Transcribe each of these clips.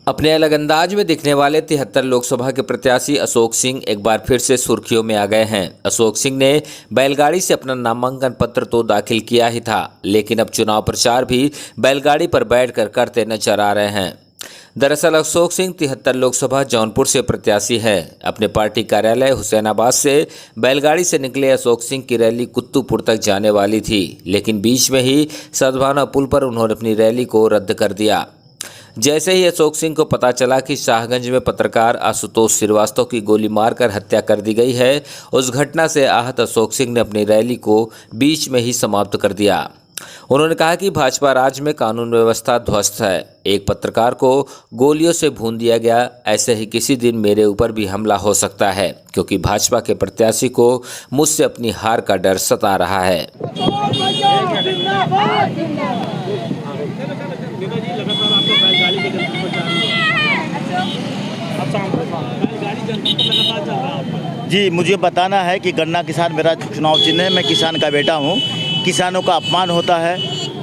अपने अलग अंदाज में दिखने वाले 73 लोकसभा के प्रत्याशी अशोक सिंह एक बार फिर से सुर्खियों में आ गए हैं। अशोक सिंह ने बैलगाड़ी से अपना नामांकन पत्र तो दाखिल किया ही था, लेकिन अब चुनाव प्रचार भी बैलगाड़ी पर बैठकर करते नजर आ रहे हैं। दरअसल अशोक सिंह 73 लोकसभा जौनपुर से प्रत्याशी हैं। अपने पार्टी कार्यालय हुसैनाबाद से बैलगाड़ी से निकले अशोक सिंह की रैली कुत्तूपुर तक जाने वाली थी, लेकिन बीच में ही सद्भावना पुल पर उन्होंने अपनी रैली को रद्द कर दिया। जैसे ही अशोक सिंह को पता चला कि शाहगंज में पत्रकार आशुतोष श्रीवास्तव की गोली मारकर हत्या कर दी गई है, उस घटना से आहत अशोक सिंह ने अपनी रैली को बीच में ही समाप्त कर दिया। उन्होंने कहा कि भाजपा राज में कानून व्यवस्था ध्वस्त है। एक पत्रकार को गोलियों से भून दिया गया, ऐसे ही किसी दिन मेरे ऊपर भी हमला हो सकता है, क्योंकि भाजपा के प्रत्याशी को मुझसे अपनी हार का डर सता रहा है। जी, मुझे बताना है कि गन्ना किसान मेरा चुनाव चिन्ह है। मैं किसान का बेटा हूँ। किसानों का अपमान होता है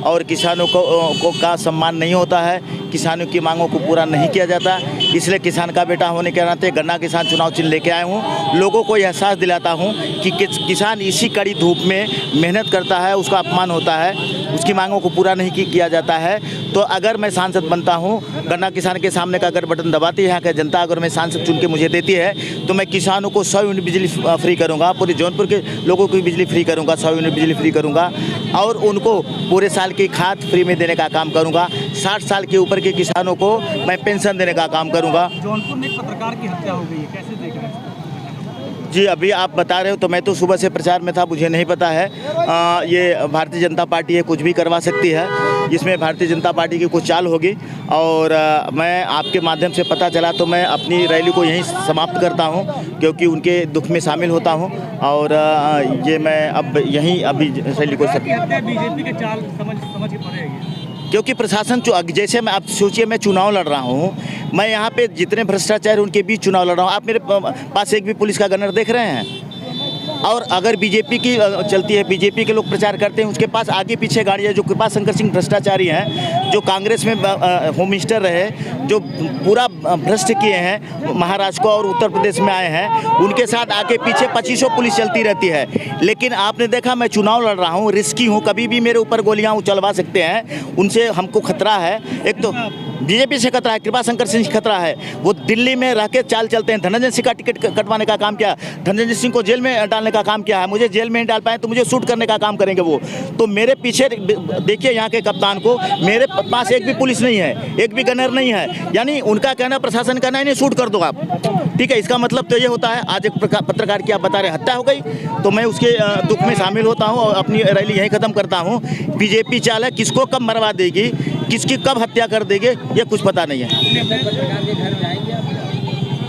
और किसानों को का सम्मान नहीं होता है। किसानों की मांगों को पूरा नहीं किया जाता, इसलिए किसान का बेटा होने के नाते गन्ना किसान चुनाव चिन्ह लेके आया हूँ। लोगों को यह एहसास दिलाता हूँ कि किसान इसी कड़ी धूप में मेहनत करता है, उसका अपमान होता है, उसकी मांगों को पूरा नहीं किया जाता है। तो अगर मैं सांसद बनता हूँ, गन्ना किसान के सामने का अगर बटन दबाती है यहाँ की जनता, अगर मैं सांसद चुन के मुझे देती है, तो मैं किसानों को 100 यूनिट बिजली फ्री करूँगा। पूरे जौनपुर के लोगों को बिजली फ्री करूँगा, 100 यूनिट बिजली फ्री करूँगा और उनको पूरे साल की खाद फ्री में देने का काम करूँगा। 60 साल के ऊपर के किसानों को मैं पेंशन देने का काम करूँगा। जौनपुर में एक पत्रकार की हत्या हो गई है, कैसे देख रहे हैं? जी, अभी आप बता रहे हो तो मैं तो सुबह से प्रचार में था, मुझे नहीं पता है। ये भारतीय जनता पार्टी है, कुछ भी करवा सकती है। इसमें भारतीय जनता पार्टी की कुछ चाल होगी और मैं आपके माध्यम से पता चला तो मैं अपनी रैली को यहीं समाप्त करता हूं, क्योंकि उनके दुख में शामिल होता हूं और ये मैं अब यहीं अभी रैली को बीजेपी के चाल समझ के पड़ेगी, क्योंकि प्रशासन जैसे मैं आप सोचिए, मैं चुनाव लड़ रहा हूँ, मैं यहाँ पे जितने भ्रष्टाचार उनके बीच चुनाव लड़ रहा हूँ। आप मेरे पास एक भी पुलिस का गनर देख रहे हैं? और अगर बीजेपी की चलती है, बीजेपी के लोग प्रचार करते हैं, उसके पास आगे पीछे गाड़ियाँ, जो कृपा शंकर सिंह भ्रष्टाचारी हैं, जो कांग्रेस में होम मिनिस्टर रहे, जो पूरा भ्रष्ट किए हैं महाराष्ट्र को और उत्तर प्रदेश में आए हैं, उनके साथ आगे पीछे 2500 पुलिस चलती रहती है। लेकिन आपने देखा मैं चुनाव लड़ रहा हूँ, रिस्की हूँ, कभी भी मेरे ऊपर गोलियाँ उछलवा सकते हैं, उनसे हमको खतरा है। एक तो बीजेपी से खतरा है, कृपा शंकर सिंह से खतरा है। वो दिल्ली में रह के चाल चलते हैं। धनंजय सिंह का टिकट कटवाने का काम किया, धनंजय सिंह को जेल में डालने का काम किया है। मुझे जेल में नहीं डाल पाए तो मुझे शूट करने का काम करेंगे वो। तो मेरे पीछे देखिए यहाँ के कप्तान को, मेरे पास एक भी पुलिस नहीं है, एक भी गनर नहीं है। यानी उनका कहना, प्रशासन कहना, नहीं शूट कर दो आप, ठीक है। इसका मतलब तो ये होता है, आज एक पत्रकार की आप बता रहे हत्या हो गई, तो मैं उसके दुख में शामिल होता हूँ और अपनी रैली यहीं ख़त्म करता हूँ। बीजेपी चाल है, किसको कब मरवा देगी, किसकी कब हत्या कर देगी, ये कुछ पता नहीं है।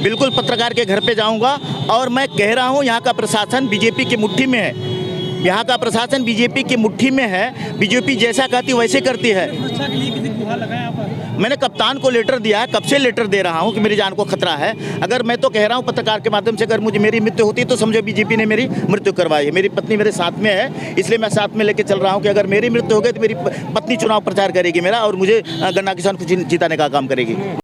बिल्कुल पत्रकार के घर पे जाऊंगा और मैं कह रहा हूं, यहाँ का प्रशासन बीजेपी की मुट्ठी में है। यहाँ का प्रशासन बीजेपी की मुट्ठी में है। बीजेपी जैसा कहती वैसे करती है। सुरक्षा के लिए किसी को गुहार लगाया आप? मैंने कप्तान को लेटर दिया है, कब से लेटर दे रहा हूँ कि मेरी जान को खतरा है। अगर मैं तो कह रहा हूँ पत्रकार के माध्यम से, अगर मुझे मेरी मृत्यु होती तो समझो बीजेपी ने मेरी मृत्यु करवाई है। मेरी पत्नी मेरे साथ में है, इसलिए मैं साथ में लेके चल रहा हूँ कि अगर मेरी मृत्यु हो गई तो मेरी पत्नी चुनाव प्रचार करेगी मेरा, और मुझे गन्ना किसान को जिताने का काम करेगी।